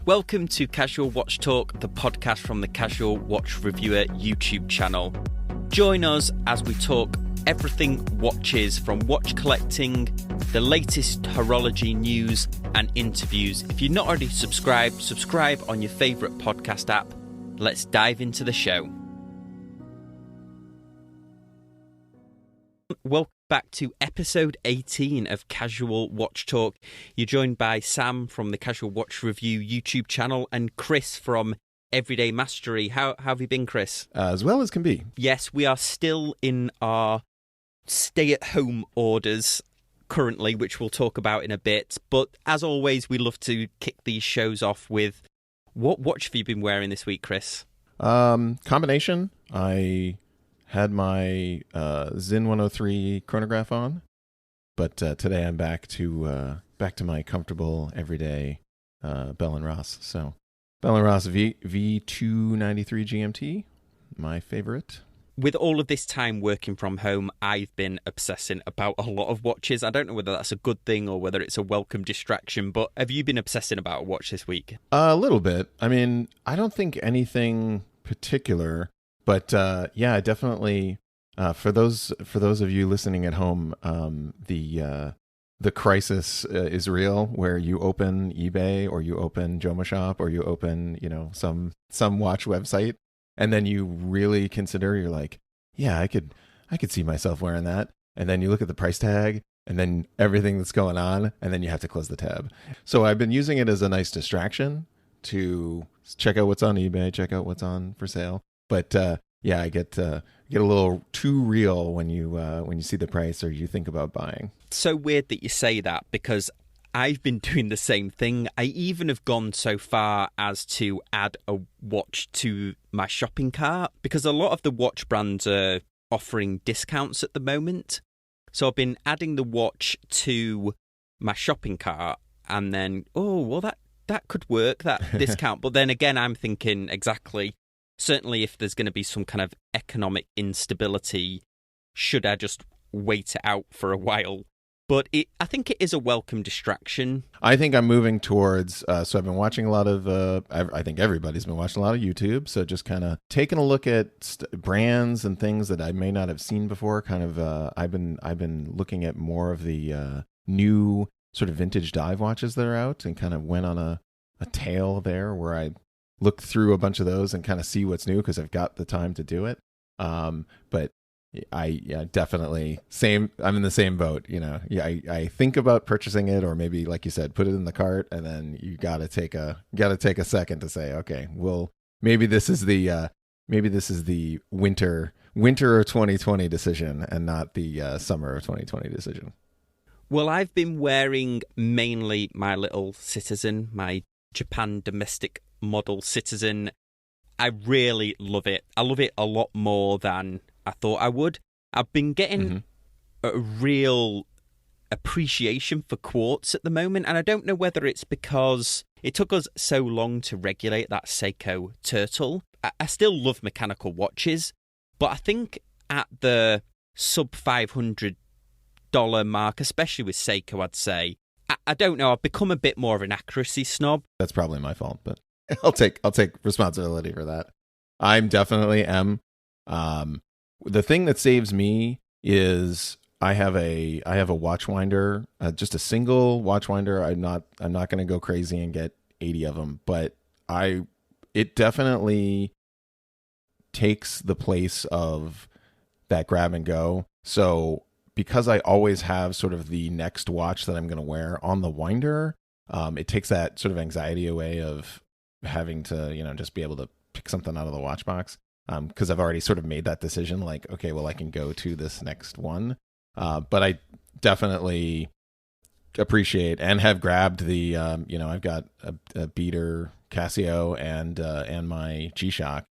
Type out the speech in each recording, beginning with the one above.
Welcome to Casual Watch Talk, the podcast from the Casual Watch Reviewer YouTube channel. Join us as we talk everything watches, from watch collecting, the latest horology news and interviews. If you're not already subscribed, subscribe on your favourite podcast app. Let's dive into the show. Welcome back to episode 18 of Casual Watch Talk. You're joined by Sam from the Casual Watch Review YouTube channel and Kris from Everyday Mastery. How have you been, Kris? As well as can be. Yes, we are still in our stay-at-home orders currently, which we'll talk about in a bit. But as always, we love to kick these shows off with, what watch have you been wearing this week, Kris? Combination. I had my Zin 103 chronograph on, but today I'm back to my comfortable everyday Bell & Ross. So Bell & Ross V293 GMT, my favorite. With all of this time working from home, I've been obsessing about a lot of watches. I don't know whether that's a good thing or whether it's a welcome distraction, but have you been obsessing about a watch this week? A little bit. I mean, I don't think anything particular, but yeah, definitely. For those of you listening at home, the crisis is real, where you open eBay or you open JomoShop or you open some watch website, and then you really consider, you're like, yeah, I could see myself wearing that, and then you look at the price tag and then everything that's going on, and then you have to close the tab. So I've been using it as a nice distraction to check out what's on eBay, check out what's on for sale, but yeah, I get a little too real when you see the price or you think about buying. It's so weird that you say that, because I've been doing the same thing. I even have gone so far as to add a watch to my shopping cart, because a lot of the watch brands are offering discounts at the moment. So I've been adding the watch to my shopping cart, and then, that could work, that discount. But then again, I'm thinking exactly, certainly if there's going to be some kind of economic instability, should I just wait it out for a while? But I think it is a welcome distraction. I think I'm moving towards, so I've been watching a lot of, I think everybody's been watching a lot of YouTube. So just kind of taking a look at brands and things that I may not have seen before. Kind of, I've been looking at more of the new sort of vintage dive watches that are out, and kind of went on a tail there where I look through a bunch of those and kind of see what's new, because I've got the time to do it. But definitely same. I'm in the same boat. I think about purchasing it, or maybe, like you said, put it in the cart, and then you got to take a second to say, okay, well, maybe this is the winter of 2020 decision, and not the summer of 2020 decision. Well, I've been wearing mainly my little Citizen, my Japan domestic model Citizen. I really love it. I love it a lot more than I thought I would. I've been getting a real appreciation for quartz at the moment, and I don't know whether it's because it took us so long to regulate that Seiko turtle. I still love mechanical watches, but I think at the sub $500 mark, especially with Seiko, I'd say, I don't know, I've become a bit more of an accuracy snob. That's probably my fault, but I'll take responsibility for that. I'm definitely am. The thing that saves me is I have a watch winder, just a single watch winder. I'm not going to go crazy and get 80 of them, but it definitely takes the place of that grab and go. So because I always have sort of the next watch that I'm going to wear on the winder, it takes that sort of anxiety away of having to, just be able to pick something out of the watch box. Because I've already sort of made that decision, like, okay, well, I can go to this next one. But I definitely appreciate and have grabbed the, I've got a beater Casio and my G-Shock.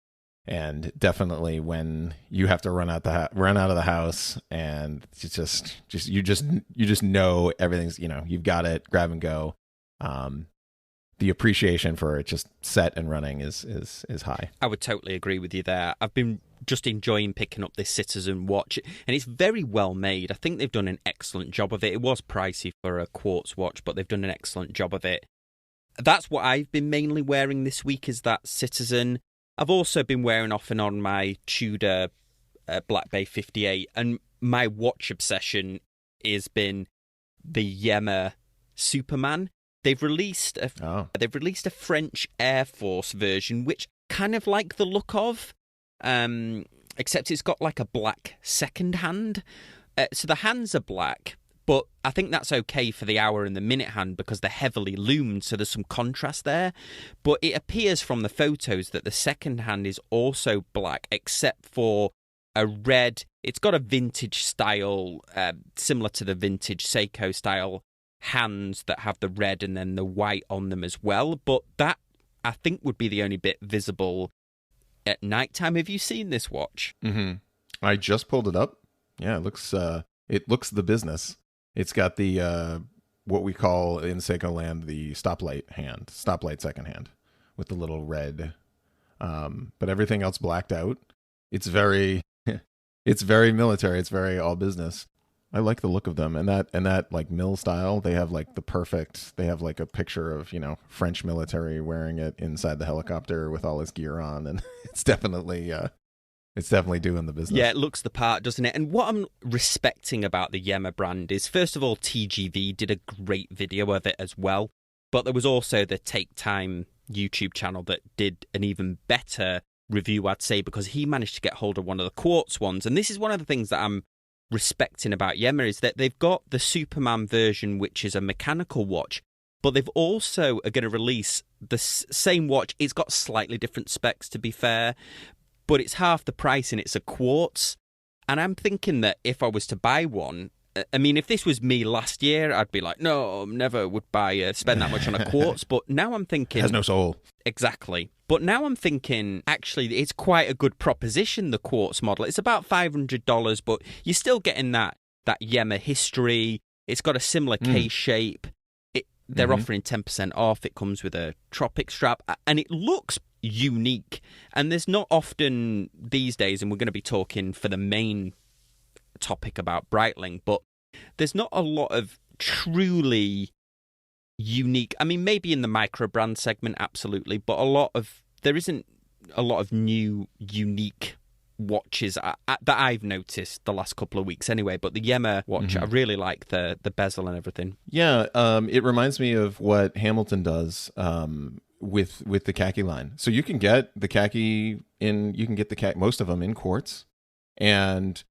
And definitely when you have to run out of the house, and it's just you just know everything's, you've got it, grab and go. The appreciation for it just set and running is high. I would totally agree with you there. I've been just enjoying picking up this Citizen watch, and it's very well made. I think they've done an excellent job of it. It was pricey for a quartz watch, but they've done an excellent job of it. that's what I've been mainly wearing this week, is that Citizen. I've also been wearing off and on my Tudor Black Bay 58, and my watch obsession has been the Yema Superman. They've released a French Air Force version, which kind of like the look of, except it's got like a black second hand. So the hands are black, but I think that's okay for the hour and the minute hand because they're heavily loomed, so there's some contrast there. But it appears from the photos that the second hand is also black, except for a red. It's got a vintage style, similar to the vintage Seiko style hands that have the red and then the white on them as well. But that, I think, would be the only bit visible at nighttime. Have you seen this watch? Mm-hmm. I just pulled it up. Yeah, it looks the business. It's got the what we call in Seiko land the stoplight second hand with the little red, but everything else blacked out. It's very military. It's very all business. I like the look of them, and that like mill style. They have like They have like a picture of French military wearing it inside the helicopter with all his gear on, and it's definitely doing the business. Yeah, it looks the part, doesn't it? And what I'm respecting about the Yema brand is, first of all, TGV did a great video of it as well. But there was also the Take Time YouTube channel that did an even better review, I'd say, because he managed to get hold of one of the quartz ones. And this is one of the things that I'm respecting about Yema, is that they've got the Superman version, which is a mechanical watch, but they've also are going to release the same watch. It's got slightly different specs, to be fair, but it's half the price and it's a quartz. And I'm thinking that if I was to buy one, I mean, if this was me last year, I'd be like, no, never would spend that much on a quartz. But now I'm thinking... It has no soul. Exactly. But now I'm thinking, actually, it's quite a good proposition, the quartz model. It's about $500, but you're still getting that Yema history. It's got a similar case shape. They're offering 10% off. It comes with a Tropic strap, and it looks unique. And there's not often these days, and we're going to be talking for the main topic about Breitling, but there's not a lot of truly unique. I mean, maybe in the micro brand segment, absolutely, but there isn't a lot of new unique watches that I've noticed the last couple of weeks anyway. But the Yema watch, I really like the bezel and everything. Yeah, it reminds me of what Hamilton does with the khaki line. So you can get the khaki most of them in quartz, and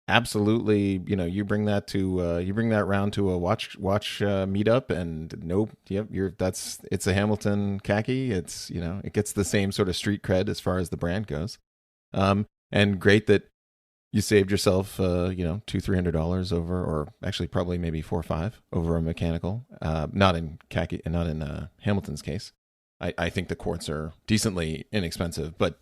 absolutely, you bring that round to a watch meetup, and it's a Hamilton khaki. It's it gets the same sort of street cred as far as the brand goes. And great that you saved yourself $200-$300 over, or actually probably maybe $4 or $5 over a mechanical. Not in khaki, and not in Hamilton's case. I think the quartz are decently inexpensive, but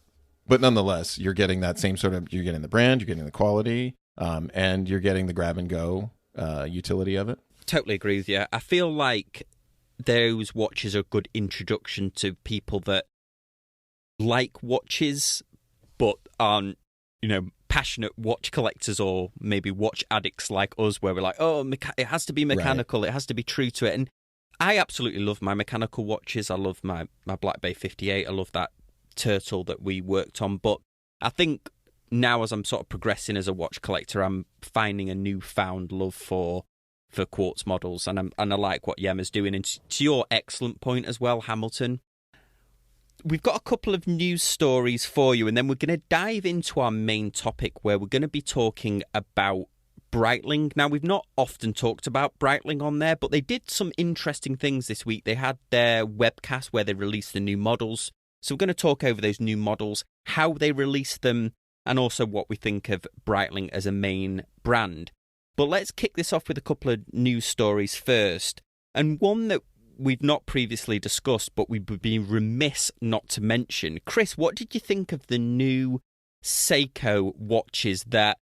nonetheless, you're getting that same you're getting the brand, you're getting the quality. And you're getting the grab and go utility of it. Totally agree with you. I feel like those watches are a good introduction to people that like watches but aren't, passionate watch collectors, or maybe watch addicts like us, where we're like, oh, it has to be mechanical, right. It has to be true to it. And I absolutely love my mechanical watches. I love my Black Bay 58. I love that Turtle that we worked on. But I think now, as I'm sort of progressing as a watch collector, I'm finding a newfound love for quartz models, and I like what Yema's doing. And to your excellent point as well, Hamilton, we've got a couple of news stories for you, and then we're going to dive into our main topic, where we're going to be talking about Breitling. Now, we've not often talked about Breitling on there, but they did some interesting things this week. They had their webcast where they released the new models. So we're going to talk over those new models, how they released them, and also what we think of Breitling as a main brand. But let's kick this off with a couple of news stories first. And one that we've not previously discussed, but we would be remiss not to mention. Kris, what did you think of the new Seiko watches that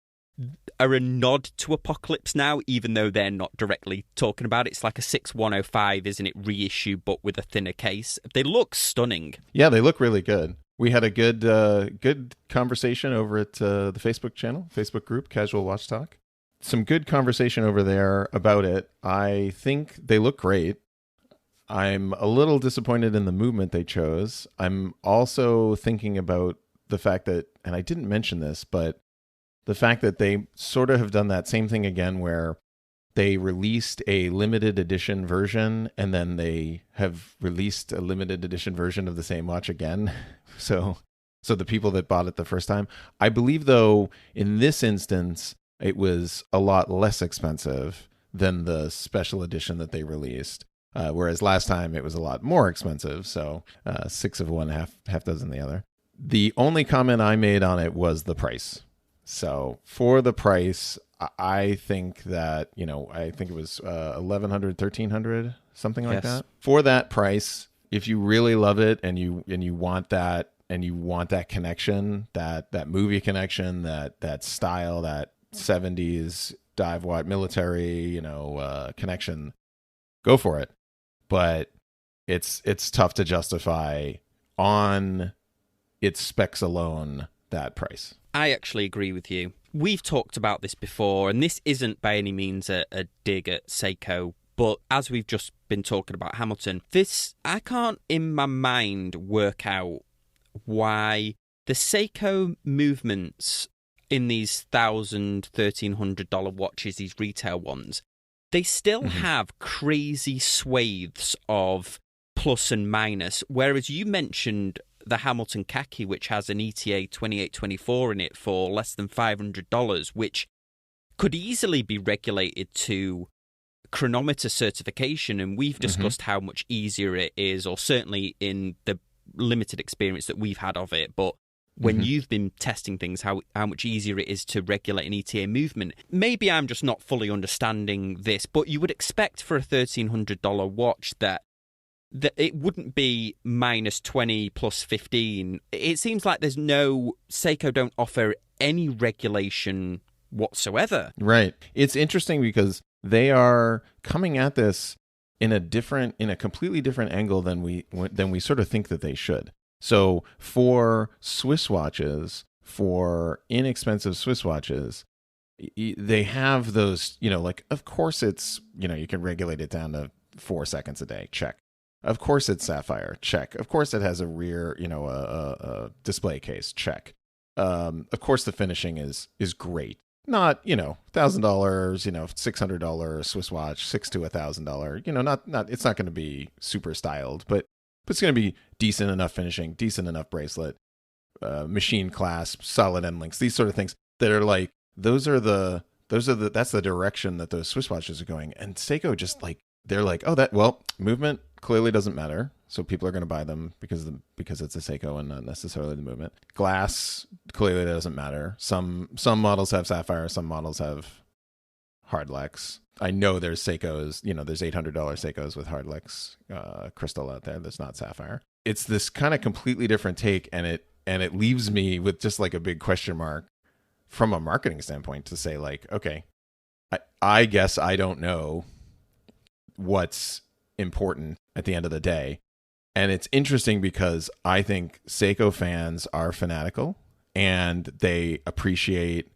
are a nod to Apocalypse Now, even though they're not directly talking about it? It's like a 6105, isn't it, reissue, but with a thinner case. They look stunning. Yeah, they look really good. We had a good conversation over at the Facebook group, Casual Watch Talk. Some good conversation over there about it. I think they look great. I'm a little disappointed in the movement they chose. I'm also thinking about the fact that, and I didn't mention this, but the fact that they sort of have done that same thing again where they released a limited edition version and then they have released a limited edition version of the same watch again. So the people that bought it the first time, I believe though, in this instance, it was a lot less expensive than the special edition that they released. Whereas last time it was a lot more expensive. So 6 of one, half dozen the other. The only comment I made on it was the price. So for the price, I think that, I think it was $1,100, $1,300, something like that. For that price, if you really love it and you want that, and you want that connection, that movie connection, that style, that 70s dive watch military, connection, go for it. But it's tough to justify on its specs alone that price. I actually agree with you. We've talked about this before, and this isn't by any means a dig at Seiko, but as we've just been talking about Hamilton, I can't in my mind work out why the Seiko movements in these $1,000, $1,300 watches, these retail ones, they still have crazy swathes of plus and minus, whereas you mentioned the Hamilton Khaki, which has an ETA 2824 in it for less than $500, which could easily be regulated to chronometer certification, and we've discussed how much easier it is, or certainly in the limited experience that we've had of it, but when you've been testing things, how much easier it is to regulate an ETA movement. Maybe I'm just not fully understanding this, but you would expect for a $1,300 watch that it wouldn't be minus 20 plus 15. It seems like Seiko don't offer any regulation whatsoever. Right. It's interesting because they are coming at this in a completely different angle than we sort of think that they should. So for Swiss watches, for inexpensive Swiss watches, they have those, of course it's, you can regulate it down to 4 seconds a day. Check. Of course it's sapphire. Check. Of course it has a rear, a display case. Check. Of course the finishing is great. Not, $1,000, $600 Swiss watch, $600 to $1,000. Not. It's not going to be super styled, but it's going to be decent enough finishing, decent enough bracelet, machine clasp, solid end links. These sort of things that are like that's the direction that those Swiss watches are going. And Seiko just they're like, movement clearly doesn't matter, so people are going to buy them because it's a Seiko and not necessarily the movement. Glass clearly doesn't matter. Some models have sapphire, some models have hardlex. I know there's Seikos, there's $800 Seikos with hardlex crystal out there that's not sapphire. It's this kind of completely different take, and it leaves me with just like a big question mark from a marketing standpoint to say okay, I guess I don't know what's important at the end of the day. And it's interesting because I think Seiko fans are fanatical and they appreciate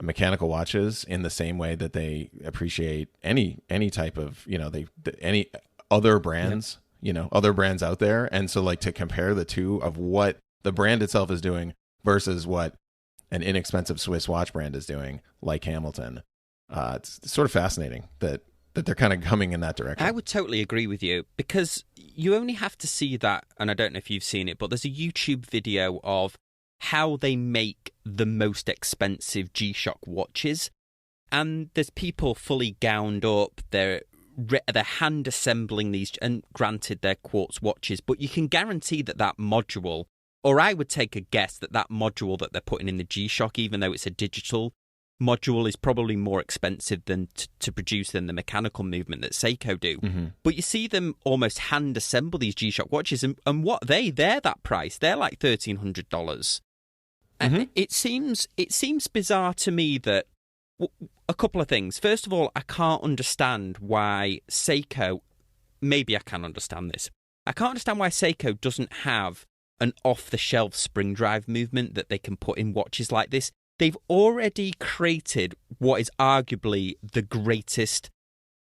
mechanical watches in the same way that they appreciate any type of, any other brands, other brands out there. And so to compare the two of what the brand itself is doing versus what an inexpensive Swiss watch brand is doing, like Hamilton, it's sort of fascinating that they're kind of coming in that direction. I would totally agree with you, because you only have to see that, and I don't know if you've seen it, but there's a YouTube video of how they make the most expensive G-Shock watches, and there's people fully gowned up, they're hand assembling these, and granted they're quartz watches, but you can guarantee that module, or I would take a guess that module that they're putting in the G-Shock, even though it's a digital module, is probably more expensive than to produce than the mechanical movement that Seiko do. But you see them almost hand assemble these G-Shock watches, and what they're that price. They're like $1,300. And it seems bizarre to me that a couple of things. First of all, I can't understand why Seiko. Maybe I can understand this. I can't understand why Seiko doesn't have an off-the-shelf spring drive movement that they can put in watches like this. They've already created what is arguably the greatest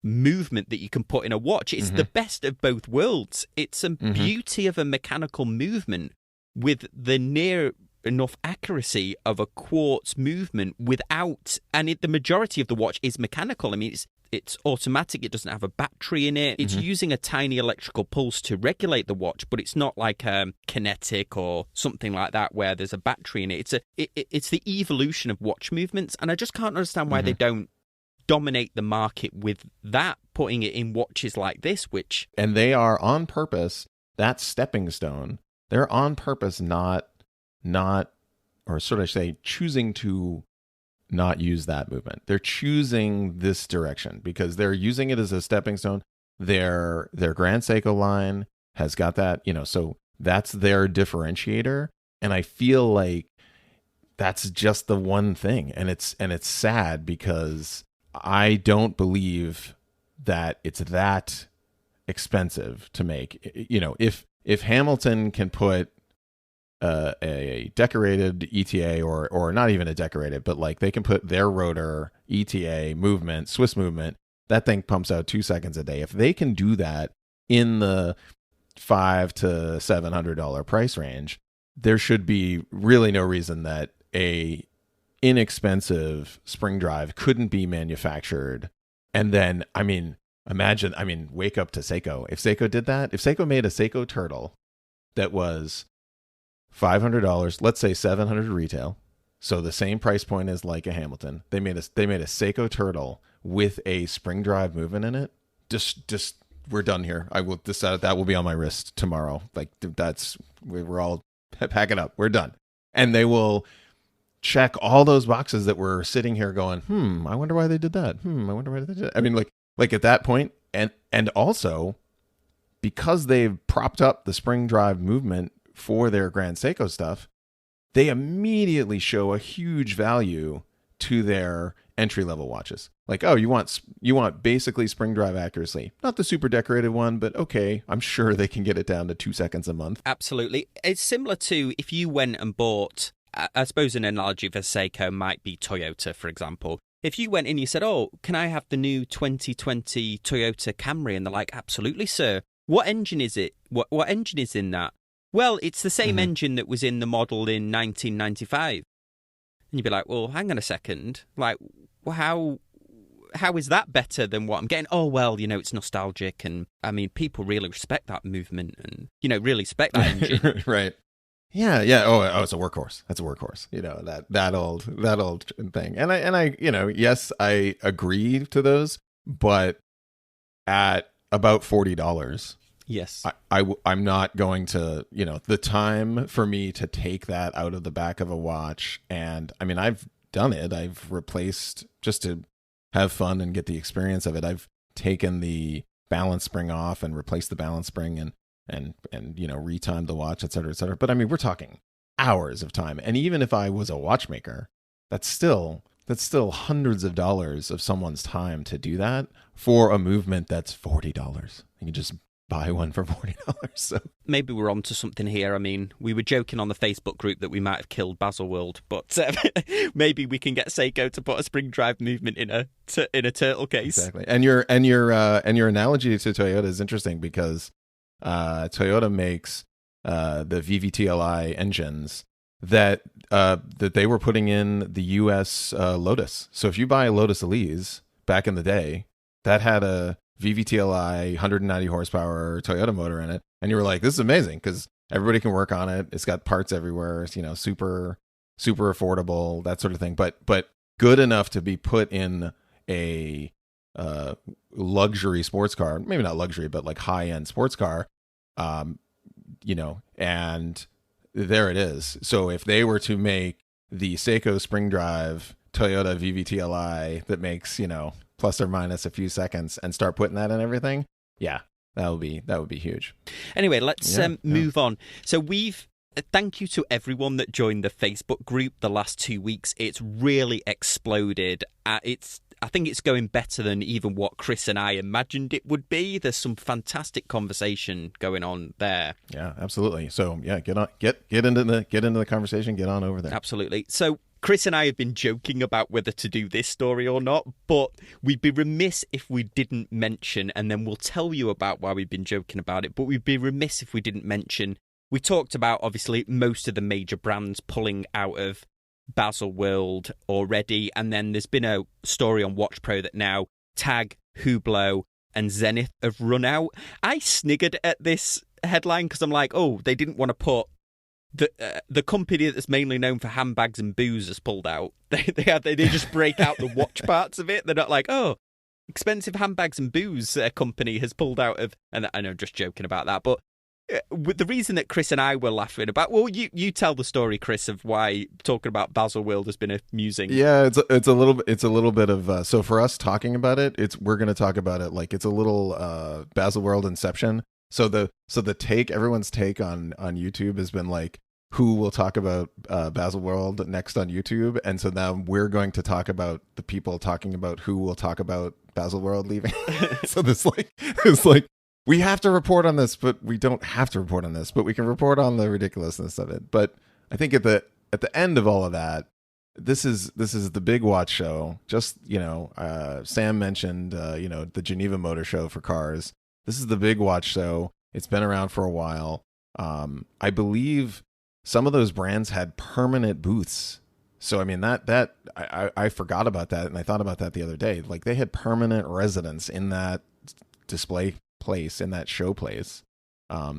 movement that you can put in a watch. It's the best of both worlds. It's a beauty of a mechanical movement with the near enough accuracy of a quartz movement without, and the majority of the watch is mechanical. I mean, it's automatic. It doesn't have a battery in it. It's using a tiny electrical pulse to regulate the watch, but it's not like kinetic or something like that where there's a battery in it. It's the evolution of watch movements, and I just can't understand why they don't dominate the market with that, putting it in watches like this, which... And they are on purpose, that stepping stone, they're on purpose not, or sort of say, choosing to not use that movement. They're choosing this direction because they're using it as a stepping stone. Their Grand Seiko line has got that, so that's their differentiator. And I feel like that's just the one thing. And it's sad because I don't believe that it's that expensive to make. If Hamilton can put a decorated ETA or not even a decorated, but like they can put their rotor ETA movement, Swiss movement, that thing pumps out 2 seconds a day. If they can do that in the $500 to $700 price range, there should be really no reason that a inexpensive spring drive couldn't be manufactured. And then, wake up to Seiko. If Seiko did that, if Seiko made a Seiko Turtle that was $500, let's say $700 retail, so the same price point as like a Hamilton, they made a Seiko Turtle with a spring drive movement in it. Just we're done here. I will decide that will be on my wrist tomorrow. Like we're all pack it up. We're done. And they will check all those boxes that were sitting here going, I wonder why they did that. I wonder why they did that. I mean, like at that point, and also because they've propped up the spring drive movement for their Grand Seiko stuff, they immediately show a huge value to their entry-level watches. Like, oh, you want basically spring drive accuracy. Not the super decorated one, but okay, I'm sure they can get it down to 2 seconds a month. Absolutely. It's similar to if you went and bought, I suppose an analogy for Seiko might be Toyota, for example. If you went in and you said, oh, can I have the new 2020 Toyota Camry? And they're like, absolutely, sir. What engine is it? What engine is in that? Well, it's the same engine that was in the model in 1995. And you'd be like, well, hang on a second. Like, how is that better than what I'm getting? Oh, well, it's nostalgic. And I mean, people really respect that movement and, really respect that engine. Right. Yeah. Oh, it's a workhorse. That's a workhorse. That old thing. And I, yes, I agree to those, but at about $40. Yes. I'm not going to, the time for me to take that out of the back of a watch. And I mean, I've done it. I've replaced, just to have fun and get the experience of it, I've taken the balance spring off and replaced the balance spring and retimed the watch, et cetera, et cetera. But I mean, we're talking hours of time. And even if I was a watchmaker, that's still hundreds of dollars of someone's time to do that for a movement that's $40. You can just buy one for $40. So maybe we're onto something here. I mean, we were joking on the Facebook group that we might have killed Baselworld, but maybe we can get Seiko to put a spring drive movement in a turtle case. Exactly. And your analogy to Toyota is interesting because Toyota makes the VVTLI engines that they were putting in the US Lotus. So if you buy a Lotus Elise back in the day, that had a VVTLI 190 horsepower Toyota motor in it, and you were like, this is amazing because everybody can work on it. It's got parts everywhere. It's, super affordable, that sort of thing, but good enough to be put in a luxury sports car, maybe not luxury, but like high-end sports car, and there it is. So if they were to make the Seiko spring drive Toyota VVTLI that makes, plus or minus a few seconds and start putting that in everything, yeah, that would be huge. Anyway, let's move on. So thank you to everyone that joined the Facebook group the last 2 weeks. It's really exploded. I think it's going better than even what Kris and I imagined it would be. There's some fantastic conversation going on there. Yeah, absolutely. So yeah, get into the conversation, get on over there. Absolutely. So Kris and I have been joking about whether to do this story or not, but we'd be remiss if we didn't mention, and then we'll tell you about why we've been joking about it, but we'd be remiss if we didn't mention, we talked about, obviously, most of the major brands pulling out of Baselworld already, and then there's been a story on Watch Pro that now Tag, Hublot, and Zenith have run out. I sniggered at this headline because I'm like, oh, they didn't want to put the company that's mainly known for handbags and booze has pulled out. They just break out the watch parts of it. They're not like, oh, expensive handbags and booze company has pulled out of. And I know, just joking about that, but with the reason that Kris and I were laughing about, well, you tell the story, Kris, of why talking about Baselworld has been amusing. Yeah, it's a little bit of so for us talking about it, we're going to talk about it like it's a little Baselworld Inception. So the take, everyone's take on YouTube has been like, who will talk about Baselworld next on YouTube, and so now we're going to talk about the people talking about who will talk about Baselworld leaving. So it's like. We have to report on this, but we don't have to report on this, but we can report on the ridiculousness of it. But I think at the end of all of that, this is the big watch show. Just, Sam mentioned, the Geneva Motor Show for cars. This is the big watch show. It's been around for a while. I believe some of those brands had permanent booths. So, I mean, I forgot about that. And I thought about that the other day. Like, they had permanent residence in that display place, in that show place.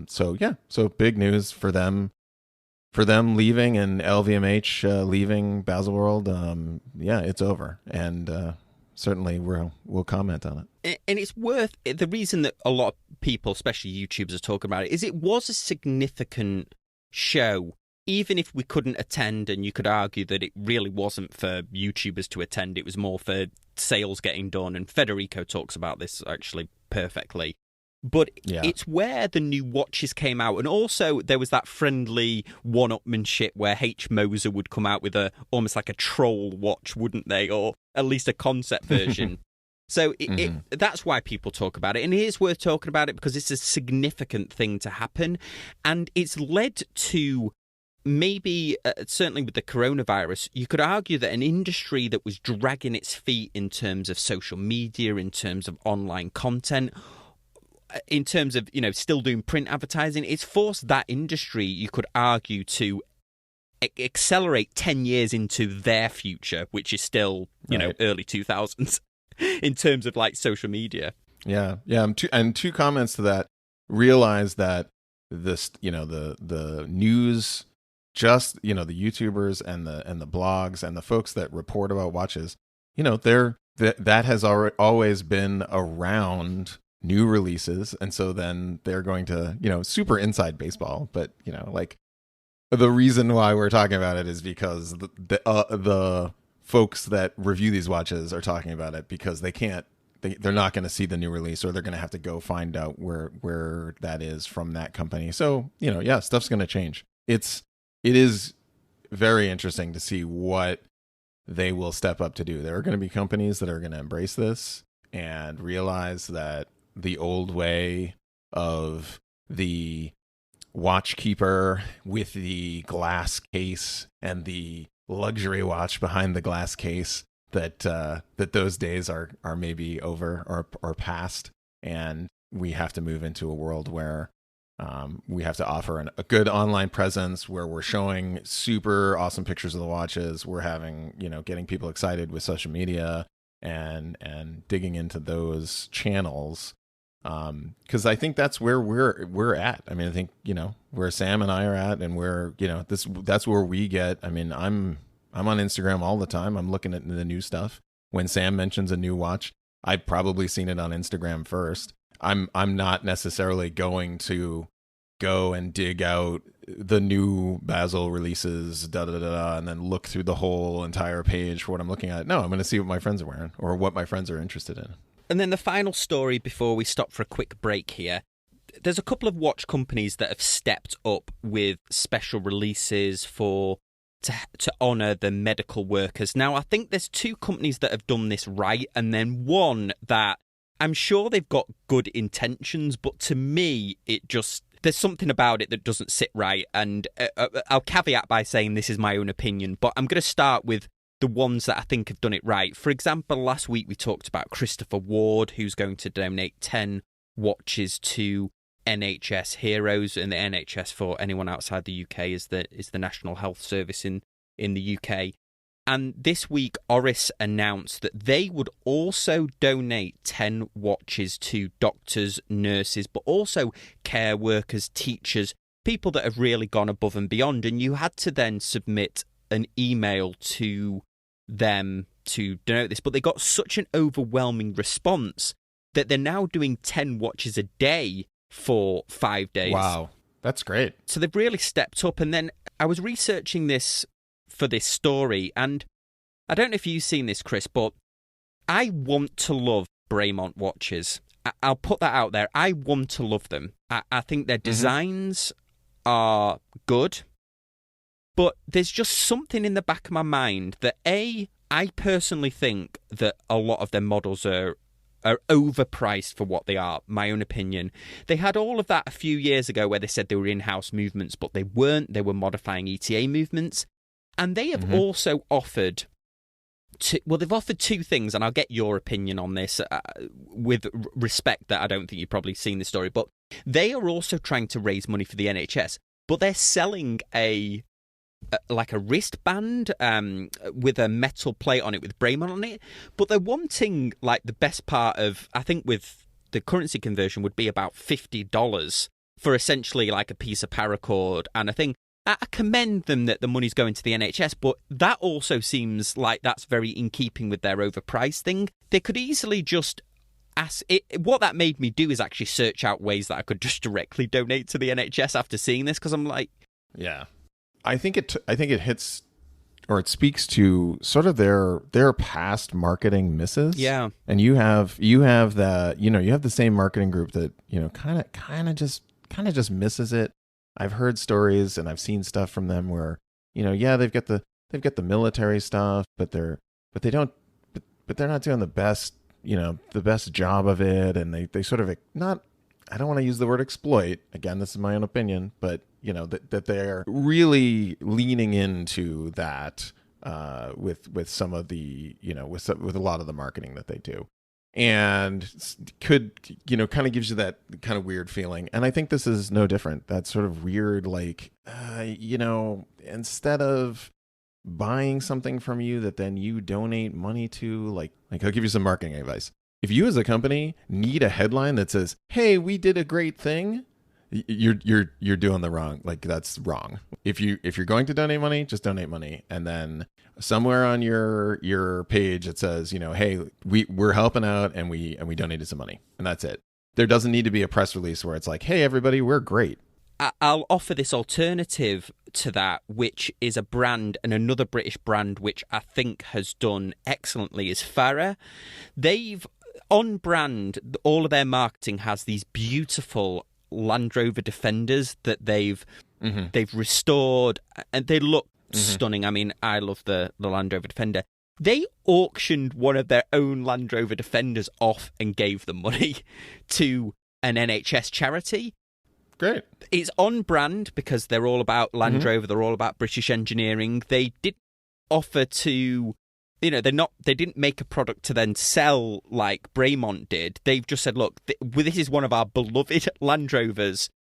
So big news for them leaving, and LVMH leaving Baselworld. It's over, and certainly we'll comment on it. And it's worth the reason that a lot of people, especially YouTubers, are talking about it is it was a significant show, even if we couldn't attend, and you could argue that it really wasn't for YouTubers to attend, it was more for sales getting done, and Federico talks about this actually perfectly. But It's where the new watches came out. And also there was that friendly one-upmanship where H. Moser would come out with almost like a troll watch, wouldn't they? Or at least a concept version. So that's why people talk about it. And it is worth talking about it because it's a significant thing to happen. And it's led to maybe, certainly with the coronavirus, you could argue that an industry that was dragging its feet in terms of social media, in terms of online content, in terms of, still doing print advertising, it's forced that industry, you could argue, to accelerate 10 years into their future, which is still, early 2000s in terms of like social media. Yeah. And two comments to that. Realize that this, the news, just, the YouTubers and the blogs and the folks that report about watches, that has always been around new releases, and so then they're going to, super inside baseball, but like the reason why we're talking about it is because the folks that review these watches are talking about it because they're not going to see the new release, or they're going to have to go find out where that is from that company. So stuff's going to change. It is very interesting to see what they will step up to do. There are going to be companies that are going to embrace this and realize that the old way of the watchkeeper with the glass case and the luxury watch behind the glass case, that those days are maybe over or past, and we have to move into a world where we have to offer a good online presence, where we're showing super awesome pictures of the watches. We're having, getting people excited with social media and digging into those channels. Because I think that's where we're at. I mean, I think, where Sam and I are at, and where, that's where we get. I mean, I'm on Instagram all the time. I'm looking at the new stuff. When Sam mentions a new watch, I've probably seen it on Instagram first. I'm not necessarily going to go and dig out the new Basel releases, and then look through the whole entire page for what I'm looking at. No, I'm going to see what my friends are wearing or what my friends are interested in. And then the final story before we stop for a quick break here. There's a couple of watch companies that have stepped up with special releases to honour the medical workers. Now, I think there's two companies that have done this right, and then one that I'm sure they've got good intentions, but to me, there's something about it that doesn't sit right. And I'll caveat by saying this is my own opinion, but I'm going to start with the ones that I think have done it right. For example, last week we talked about Christopher Ward, who's going to donate 10 watches to NHS Heroes, and the NHS, for anyone outside the UK, is the National Health Service in the UK. And this week, Oris announced that they would also donate 10 watches to doctors, nurses, but also care workers, teachers, people that have really gone above and beyond. And you had to then submit an email to them to donate this, but they got such an overwhelming response that they're now doing 10 watches a day for 5 days. Wow, that's great. So they've really stepped up. And then I was researching this for this story, and I don't know if you've seen this, Chris, but I want to love Bremont watches. I'll put that out there. I want to love them. I think their designs are good, but there's just something in the back of my mind that, I personally think that a lot of their models are overpriced for what they are, my own opinion. They had all of that a few years ago where they said they were in-house movements, but they weren't. They were modifying ETA movements. And they have also offered... they've offered two things, and I'll get your opinion on this with respect that I don't think you've probably seen this story, but they are also trying to raise money for the NHS, but they're selling like a wristband with a metal plate on it with Bremont on it, but they're wanting, like, the best part of, I think with the currency conversion would be about $50 for essentially like a piece of paracord and a thing. I commend them that the money's going to the NHS, but that also seems like that's very in keeping with their overpriced thing. They could easily just ask it. What that made me do is actually search out ways that I could just directly donate to the NHS after seeing this, because I'm like, yeah, I think it hits, or it speaks to sort of their past marketing misses. Yeah, and you have the same marketing group that kind of just misses it. I've heard stories and I've seen stuff from them where, they've got the military stuff, but they're not doing the best job of it, and they sort of not. I don't want to use the word exploit. Again, this is my own opinion, but that they're really leaning into that with some of the with a lot of the marketing that they do. And could, kind of gives you that kind of weird feeling. And I think this is no different. That sort of weird, like, instead of buying something from you that then you donate money to, like I'll give you some marketing advice. If you as a company need a headline that says, "Hey, we did a great thing," you're doing the wrong. Like, that's wrong. If you're going to donate money, just donate money, and then somewhere on your page it says, hey, we're helping out and we donated some money, and that's it. There doesn't need to be a press release where it's like, hey, everybody, we're great. I'll offer this alternative to that, which is a brand, and another British brand which I think has done excellently, is Farah. They've, on brand, all of their marketing has these beautiful Land Rover Defenders that they've restored, and they look stunning. I mean, I love the Land Rover Defender. They auctioned one of their own Land Rover Defenders off and gave the money to an NHS charity. Great. It's on brand because they're all about Land Rover. They're all about British engineering. They didn't offer to, they didn't make a product to then sell like Bremont did. They've just said, look, this is one of our beloved Land Rovers.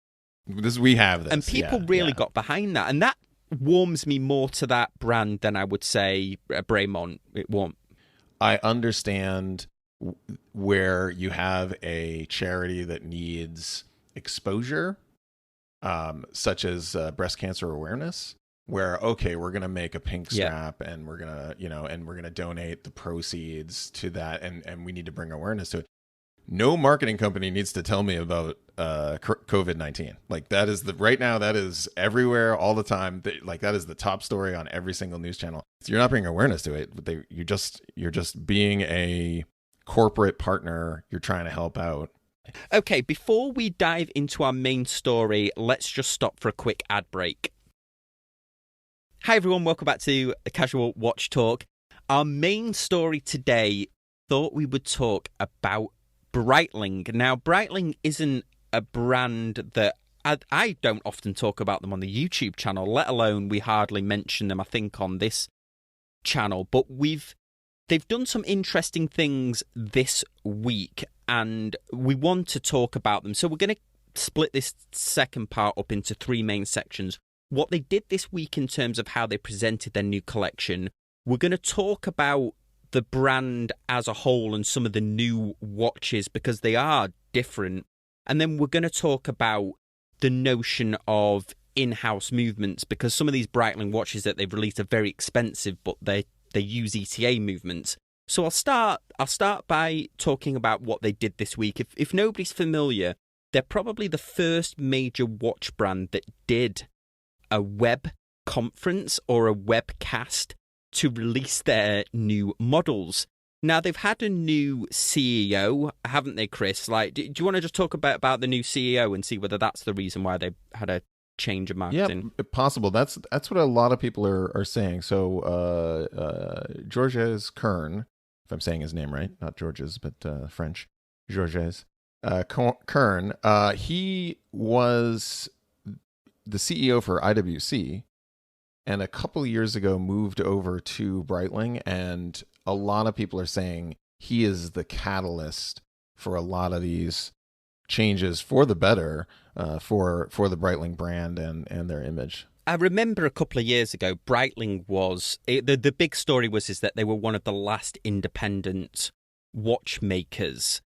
We have this. And people really got behind that. And that warms me more to that brand than I would say Bremont. It won't. I understand where you have a charity that needs exposure, such as breast cancer awareness, where, okay, we're going to make a pink strap and we're going to donate the proceeds to that. And we need to bring awareness to it. No marketing company needs to tell me about COVID-19. Like, that is right now, that is everywhere all the time. That is the top story on every single news channel. So you're not bringing awareness to it, but you're just being a corporate partner. You're trying to help out. Okay, before we dive into our main story, let's just stop for a quick ad break. Hi everyone, welcome back to the Casual Watch Talk. Our main story today, thought we would talk about Breitling. Now, Breitling isn't a brand that I don't often talk about them on the YouTube channel, let alone we hardly mention them, I think, on this channel. But they've done some interesting things this week, and we want to talk about them. So we're going to split this second part up into three main sections. What they did this week in terms of how they presented their new collection. We're going to talk about the brand as a whole and some of the new watches because they are different. And then we're going to talk about the notion of in-house movements because some of these Breitling watches that they've released are very expensive, but they use ETA movements. So I'll start by talking about what they did this week. If nobody's familiar, they're probably the first major watch brand that did a web conference or a webcast to release their new models. Now, they've had a new CEO, haven't they, Kris? Like, do you want to just talk about the new CEO and see whether that's the reason why they had a change of marketing? Yeah, possible. That's what a lot of people are saying. So, Georges Kern, if I'm saying his name right, not Georges, but French, Georges Kern, he was the CEO for IWC, and a couple years ago moved over to Breitling, and a lot of people are saying he is the catalyst for a lot of these changes for the better for the Breitling brand and their image. I remember a couple of years ago, Breitling the big story was that they were one of the last independent watchmakers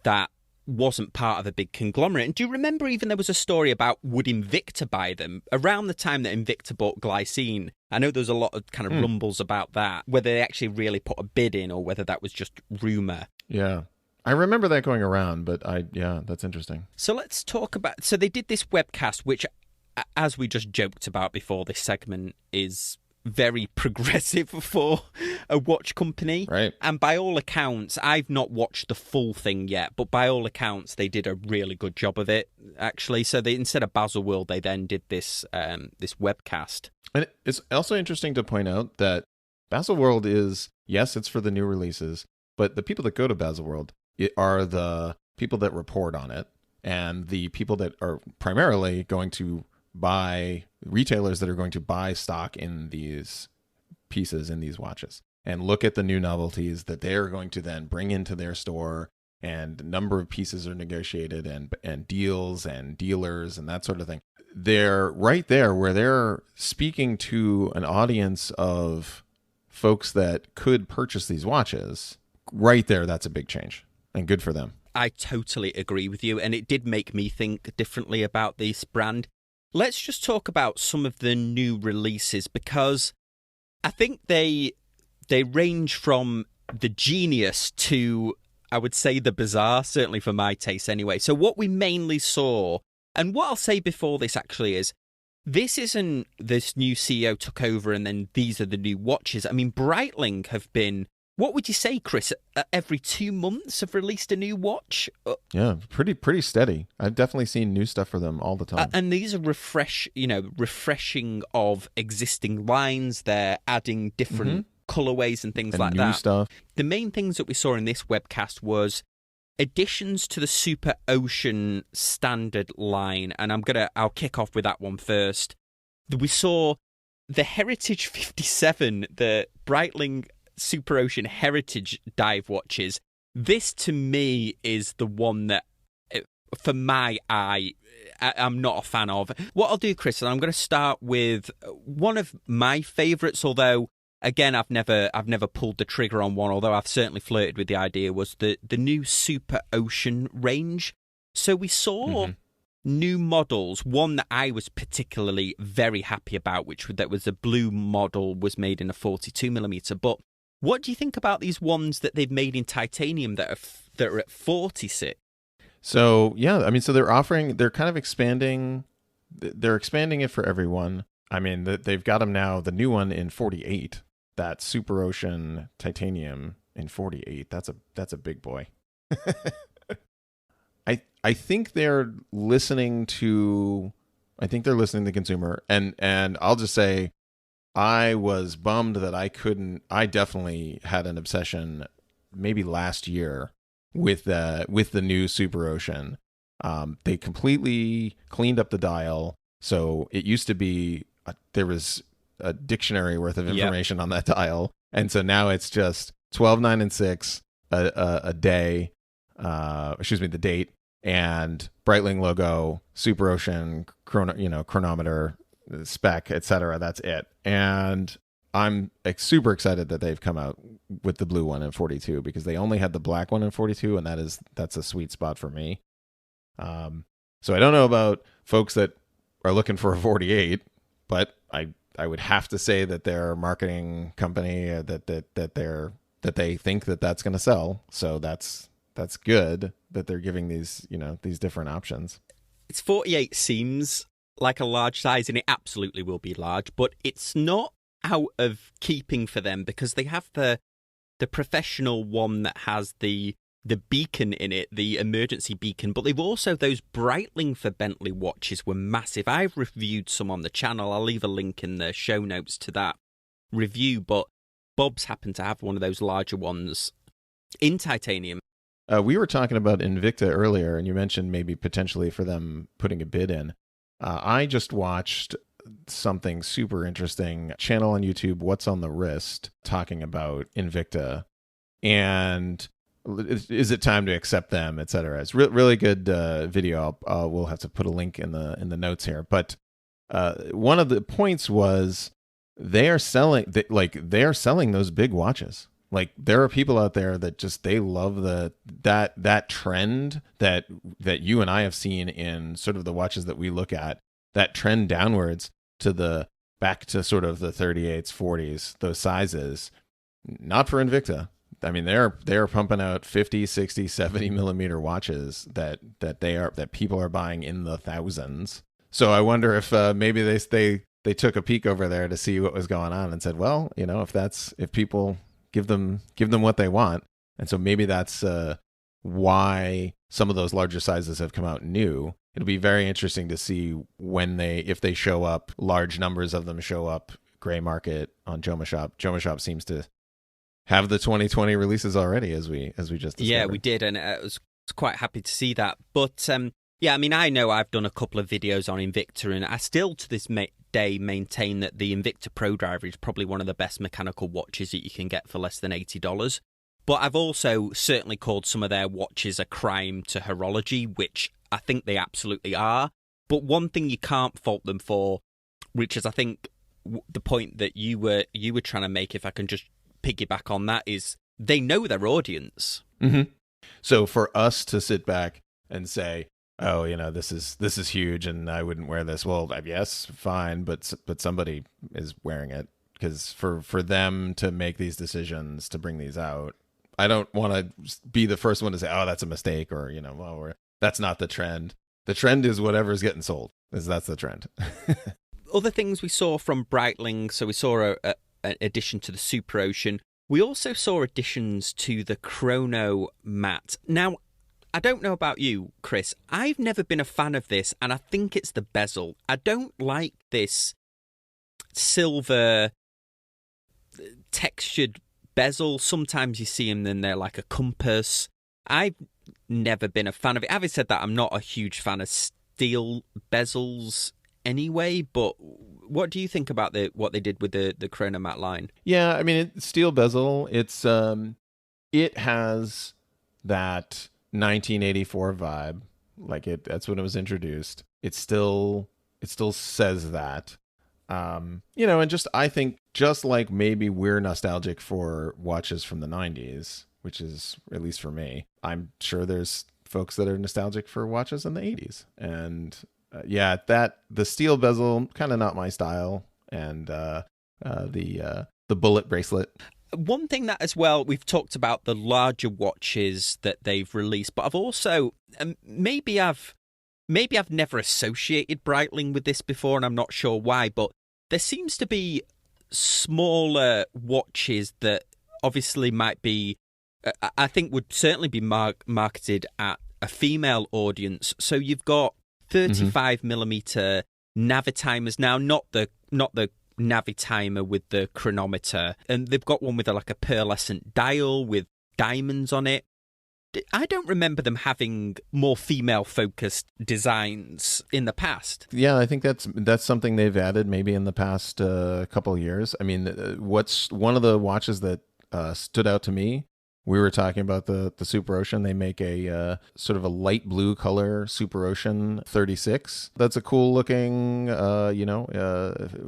that wasn't part of a big conglomerate. And do you remember even there was a story about would Invicta buy them? Around the time that Invicta bought Glycine, I know there was a lot of kind of rumbles about that, whether they actually really put a bid in or whether that was just rumour. Yeah. I remember that going around, but that's interesting. So let's talk about, so they did this webcast, which, as we just joked about before this segment, is very progressive for a watch company. Right. And by all accounts, I've not watched the full thing yet, but by all accounts, they did a really good job of it, actually. So they, instead of Baselworld, they then did this webcast. And it's also interesting to point out that Baselworld is, yes, it's for the new releases, but the people that go to Baselworld are the people that report on it and the people that are primarily going to buy, retailers that are going to buy stock in these pieces, in these watches, and look at the new novelties that they're going to then bring into their store, and the number of pieces are negotiated, and deals and dealers and that sort of thing. They're right there where they're speaking to an audience of folks that could purchase these watches. Right there, that's a big change, and good for them. I totally agree with you, and it did make me think differently about this brand. Let's just talk about some of the new releases, because I think they range from the genius to, I would say, the bizarre, certainly for my taste anyway. So what we mainly saw, and what I'll say before this actually is, this isn't this new CEO took over and then these are the new watches. I mean, Breitling have been, what would you say, Kris, every 2 months have released a new watch? Yeah, pretty steady. I've definitely seen new stuff for them all the time. And these are refreshing of existing lines. They're adding different colorways and things like new that. Stuff. The main things that we saw in this webcast was additions to the Super Ocean standard line, and I'll kick off with that one first. We saw the Heritage 57, the Breitling Super Ocean Heritage dive watches. This to me is the one that, for my eye, I'm not a fan of. What I'll do, Kris, and I'm going to start with one of my favourites, although again I've never pulled the trigger on one, although I've certainly flirted with the idea, was the new Super Ocean range. So we saw new models. One that I was particularly very happy about, that was a blue model, was made in a 42mm. But what do you think about these ones that they've made in titanium that are at 46? So yeah, I mean, so they're kind of expanding. They're expanding it for everyone. I mean, they've got them now. The new one in 48, that Super Ocean titanium in 48. That's a big boy. I think they're listening to. I think they're listening to the consumer, and I'll just say, I was bummed that I definitely had an obsession maybe last year with the new Super Ocean. They completely cleaned up the dial. So it used to be there was a dictionary worth of information on that dial, and so now it's just 12, 9, and 6 a day. The date, and Breitling logo, Super Ocean, chronometer, spec, etc. That's it. And I'm super excited that they've come out with the blue one in 42, because they only had the black one in 42, and that's a sweet spot for me. So I don't know about folks that are looking for a 48, but I would have to say that they're a marketing company that they think that that's going to sell. So that's good that they're giving these different options. It's 48 seems like a large size, and it absolutely will be large, but it's not out of keeping for them, because they have the professional one that has the beacon in it, the emergency beacon, but they've also, those Breitling for Bentley watches were massive. I've reviewed some on the channel. I'll leave a link in the show notes to that review, but Bob's happened to have one of those larger ones in titanium. We were talking about Invicta earlier, and you mentioned maybe potentially for them putting a bid in. I just watched something super interesting, channel on YouTube, What's on the Wrist, talking about Invicta, and is it time to accept them, etc. It's really good video. We'll have to put a link in the notes here. But one of the points was they're selling those big watches. Like, there are people out there that just, they love that trend that you and I have seen in sort of the watches that we look at, that trend downwards back to sort of the 38s, 40s, those sizes. Not for Invicta. I mean, they're pumping out 50, 60, 70 millimeter watches that people are buying in the thousands. So I wonder if maybe they took a peek over there to see what was going on and said, well, if people give them what they want. And so maybe that's why some of those larger sizes have come out new. It'll be very interesting to see if they show up, large numbers of them show up gray market on Joma Shop. Joma Shop seems to have the 2020 releases already, as we just discovered. Yeah, we did, and I was quite happy to see that. But yeah, I mean, I know I've done a couple of videos on Invicta, and I still to this day maintain that the Invicta Pro Driver is probably one of the best mechanical watches that you can get for less than $80. But I've also certainly called some of their watches a crime to horology, which I think they absolutely are. But one thing you can't fault them for, which is I think the point that you were trying to make, if I can just piggyback on that, is they know their audience. Mm-hmm. So for us to sit back and say, oh, this is huge and I wouldn't wear this. Well, yes, fine, but somebody is wearing it, because for them to make these decisions to bring these out, I don't want to be the first one to say, oh, that's a mistake, or that's not the trend. The trend is whatever's getting sold. That's the trend. Other things we saw from Breitling, so we saw an addition to the Super Ocean. We also saw additions to the Chrono Mat. Now, I don't know about you, Chris. I've never been a fan of this, and I think it's the bezel. I don't like this silver textured bezel. Sometimes you see them and they're like a compass. I've never been a fan of it. Having said that, I'm not a huge fan of steel bezels anyway, but what do you think about what they did with the Chronomat line? Yeah, I mean, steel bezel, it's it has that 1984 vibe. Like, that's when it was introduced. It still says that. And I think just like maybe we're nostalgic for watches from the 90s, which is, at least for me, I'm sure there's folks that are nostalgic for watches in the 80s. And the steel bezel, kind of not my style. And the bullet bracelet. One thing that as well, we've talked about the larger watches that they've released, but I've also maybe I've never associated Breitling with this before, and I'm not sure why, but there seems to be smaller watches that obviously might be, I think would certainly be marketed at a female audience. So you've got 35 millimeter Navitimers now, not the Navitimer with the chronometer, and they've got one with like a pearlescent dial with diamonds on it. I don't remember them having more female-focused designs in the past. Yeah, I think that's something they've added maybe in the past couple of years. I mean, what's one of the watches that stood out to me? We were talking about the Super Ocean. They make a sort of a light blue color Super Ocean 36. That's a cool looking,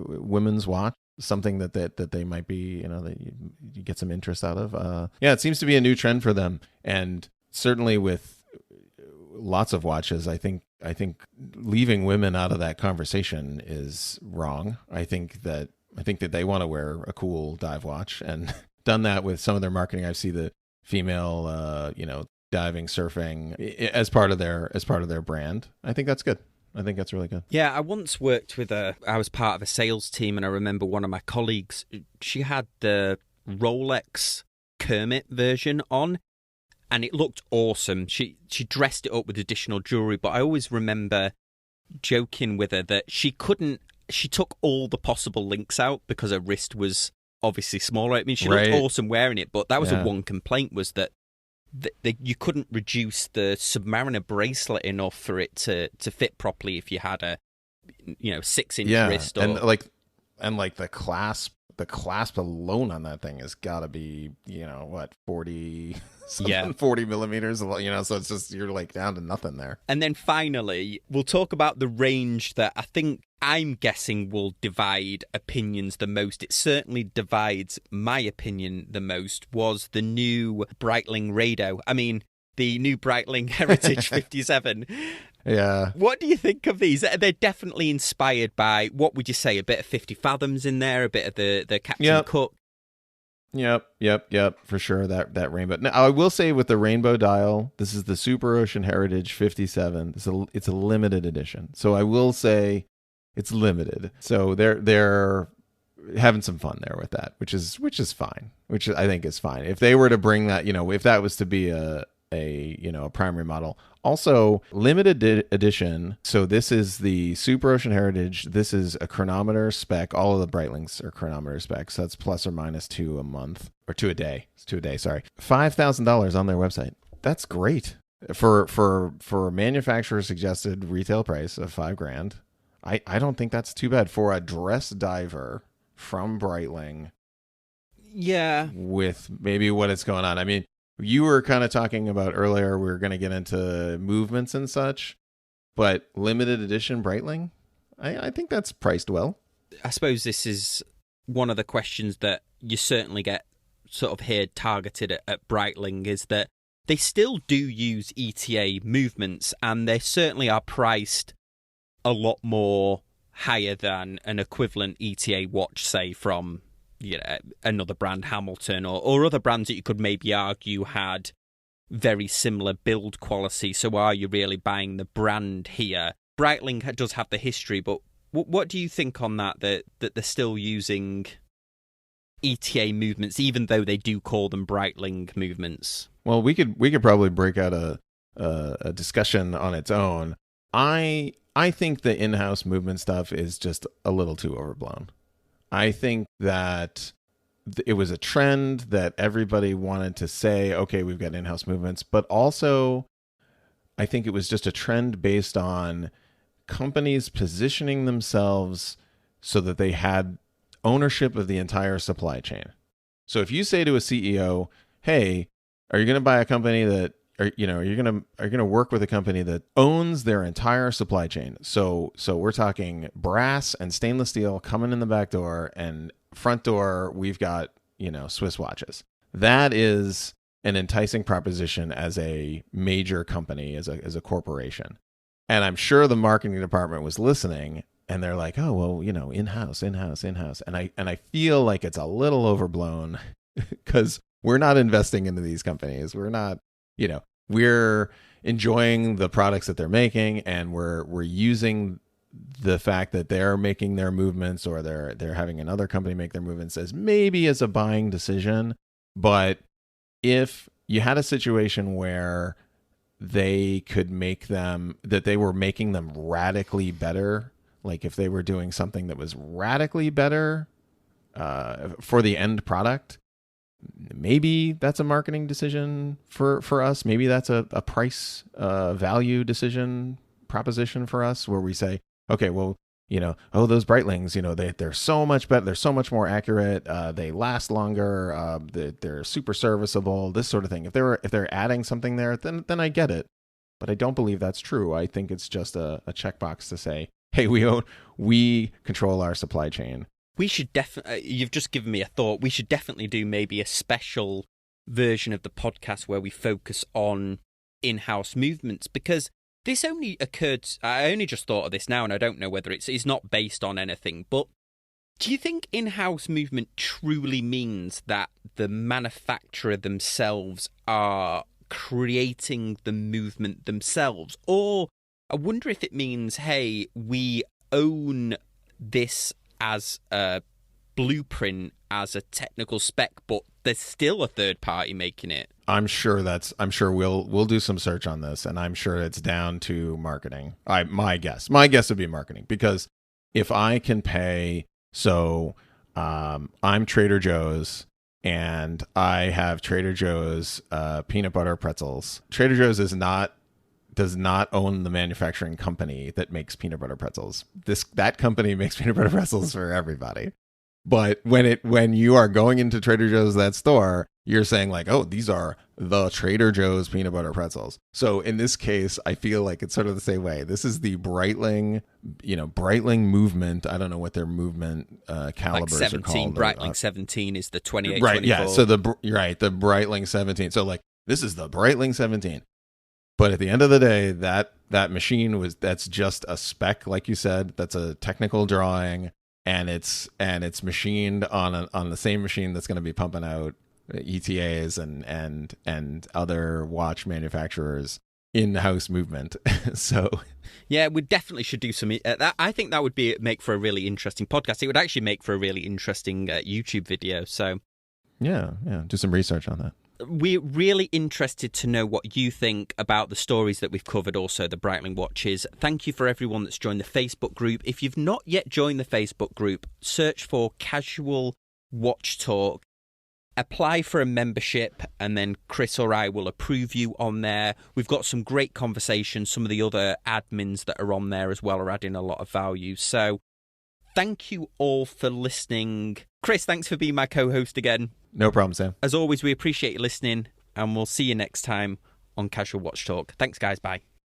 women's watch. Something that they might be, that you get some interest out of. Yeah, it seems to be a new trend for them, and certainly with lots of watches, I think leaving women out of that conversation is wrong. I think that they want to wear a cool dive watch, and done that with some of their marketing. I see the female, diving, surfing as part of their brand. I think that's good. I think that's really good. Yeah, I once worked with I was part of a sales team, and I remember one of my colleagues, she had the Rolex Kermit version on, and it looked awesome. She dressed it up with additional jewelry, but I always remember joking with her that she took all the possible links out because her wrist was obviously smaller. I mean, she looked awesome wearing it, but that was the one complaint, was that you couldn't reduce the Submariner bracelet enough for it to fit properly if you had a 6-inch wrist. Or... and the clasp alone on that thing has got to be 40 millimeters, so it's just, you're like down to nothing there. And then finally, we'll talk about the range that I'm guessing will divide opinions the most. It certainly divides my opinion the most, was the new Breitling Rado. I mean, the new Breitling Heritage 57. Yeah. What do you think of these? They're definitely inspired by, what would you say, a bit of 50 Fathoms in there, a bit of the Captain Cook. Yep, for sure, that rainbow. Now, I will say with the rainbow dial, this is the Super Ocean Heritage 57. It's a limited edition. So I will say it's limited. So they're having some fun there with that, which is fine. Which I think is fine. If they were to bring that, if that was to be a primary model. Also, limited edition. So this is the Super Ocean Heritage. This is a chronometer spec. All of the Breitlings are chronometer specs. So that's plus or minus 2 a month, or 2 a day. It's 2 a day. Sorry, $5,000 on their website. That's great for a manufacturer suggested retail price of $5,000. I don't think that's too bad for a dress diver from Breitling. Yeah, with maybe what is going on. I mean, you were kind of talking about earlier, we were going to get into movements and such, but limited edition Breitling, I think that's priced well. I suppose this is one of the questions that you certainly get sort of here targeted at Breitling, is that they still do use ETA movements, and they certainly are priced a lot more higher than an equivalent ETA watch, say, from another brand, Hamilton, or other brands that you could maybe argue had very similar build quality. So are you really buying the brand here? Breitling does have the history, but what do you think on that they're still using ETA movements, even though they do call them Breitling movements? Well, we could probably break out a discussion on its own. I think the in-house movement stuff is just a little too overblown. I think that it was a trend that everybody wanted to say, okay, we've got in-house movements, but also I think it was just a trend based on companies positioning themselves so that they had ownership of the entire supply chain. So if you say to a CEO, hey, are you going to buy a company that, are you going to work with a company that owns their entire supply chain? So we're talking brass and stainless steel coming in the back door, and front door we've got, Swiss watches. That is an enticing proposition as a major company, as a corporation. And I'm sure the marketing department was listening, and they're like, oh, well, in-house. And I feel like it's a little overblown because we're not investing into these companies. We're not, we're enjoying the products that they're making, and we're using the fact that they're making their movements, or they're having another company make their movements, as a buying decision. But if you had a situation where they could make them, that they were making them radically better, like if they were doing something that was radically better for the end product, maybe that's a marketing decision for us. Maybe that's a price value decision proposition for us, where we say, okay, well, those Breitlings, they're so much better. They're so much more accurate. They last longer. They're super serviceable, this sort of thing. If they're adding something there, then I get it. But I don't believe that's true. I think it's just a checkbox to say, hey, we control our supply chain. We should definitely, you've just given me a thought, we should definitely do maybe a special version of the podcast where we focus on in-house movements, because this only occurred, I only just thought of this now, and I don't know whether it's not based on anything, but do you think in-house movement truly means that the manufacturer themselves are creating the movement themselves? Or I wonder if it means, hey, we own this as a blueprint, as a technical spec, but there's still a third party making it. I'm sure we'll do some search on this, and I'm sure it's down to marketing. My guess would be marketing, because if I can pay, I'm Trader Joe's and I have Trader Joe's peanut butter pretzels. Trader Joe's does not own the manufacturing company that makes peanut butter pretzels. That company makes peanut butter pretzels for everybody. But when you are going into Trader Joe's, that store, you're saying like, oh, these are the Trader Joe's peanut butter pretzels. So in this case, I feel like it's sort of the same way. This is the Breitling movement. I don't know what their movement calibers like are called. Breitling 17 is the 28. Right. 24. Yeah. So the Breitling 17. So like this is the Breitling 17. But at the end of the day, that machine that's just a spec, like you said. That's a technical drawing, and it's machined on the same machine that's going to be pumping out ETAs and other watch manufacturers in-house movement. So yeah, we definitely should do some. I think that would make for a really interesting podcast. It would actually make for a really interesting YouTube video. So yeah, do some research on that. We're really interested to know what you think about the stories that we've covered, also the Breitling watches. Thank you for everyone that's joined the Facebook group. If you've not yet joined the Facebook group, search for Casual Watch Talk. Apply for a membership, and then Kris or I will approve you on there. We've got some great conversations. Some of the other admins that are on there as well are adding a lot of value. So thank you all for listening. Kris, thanks for being my co-host again. No problem, Sam. As always, we appreciate you listening, and we'll see you next time on Casual Watch Talk. Thanks, guys. Bye.